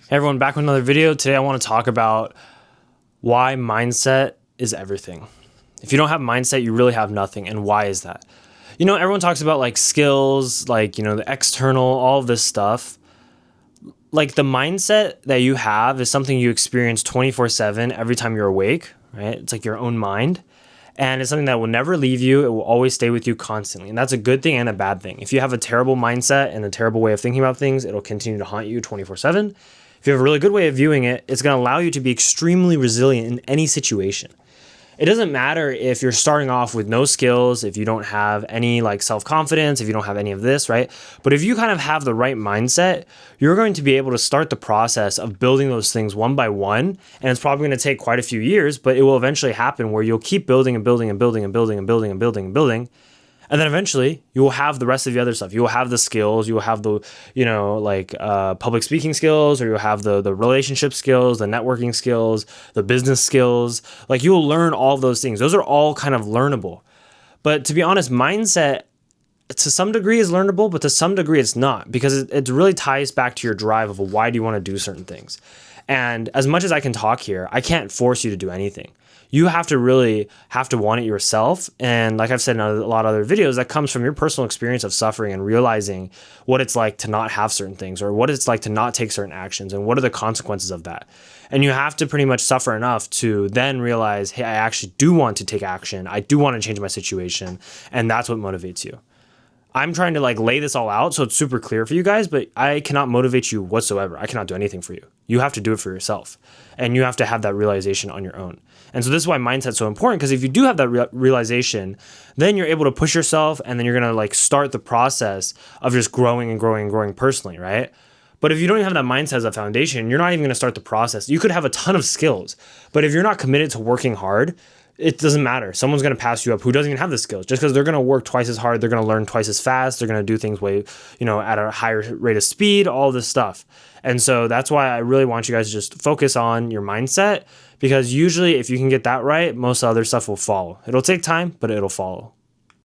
Hey everyone, back with another video. Today I want to talk about why mindset is everything. If you don't have mindset, you really have nothing. And why is that? Everyone talks about like skills, like, the external, all of this stuff. Like the mindset that you have is something you experience 24/7 every time you're awake, right? It's like your own mind. And it's something that will never leave you. It will always stay with you constantly. And that's a good thing and a bad thing. If you have a terrible mindset and a terrible way of thinking about things, it'll continue to haunt you 24/7. If you have a really good way of viewing it, it's going to allow you to be extremely resilient in any situation. It doesn't matter if you're starting off with no skills, if you don't have any like self-confidence, if you don't have any of this, right? But if you kind of have the right mindset, you're going to be able to start the process of building those things one by one. And it's probably going to take quite a few years, but it will eventually happen where you'll keep building and building and building and building and building and building and building. And then eventually you will have the rest of the other stuff. You will have the skills, you will have the, public speaking skills, or you'll have the relationship skills, the networking skills, the business skills. Like you will learn all of those things. Those are all kind of learnable. But to be honest, mindset to some degree is learnable, but to some degree it's not, because it really ties back to your drive of why do you want to do certain things. And as much as I can talk here, I can't force you to do anything. You have to really have to want it yourself. And like I've said in a lot of other videos, that comes from your personal experience of suffering and realizing what it's like to not have certain things, or what it's like to not take certain actions, and what are the consequences of that. And you have to pretty much suffer enough to then realize, hey, I actually do want to take action. I do want to change my situation. And that's what motivates you. I'm trying to like lay this all out so it's super clear for you guys, but I cannot motivate you whatsoever. I cannot do anything for you. You have to do it for yourself, and you have to have that realization on your own. And so this is why mindset's so important, because if you do have that realization, then you're able to push yourself, and then you're going to like start the process of just growing and growing and growing personally, right? But if you don't even have that mindset as a foundation, you're not even going to start the process. You could have a ton of skills, but if you're not committed to working hard, it doesn't matter. Someone's going to pass you up who doesn't even have the skills, just because they're going to work twice as hard. They're going to learn twice as fast. They're going to do things way, at a higher rate of speed, all this stuff. And so that's why I really want you guys to just focus on your mindset, because usually if you can get that right, most other stuff will follow. It'll take time, but it'll follow.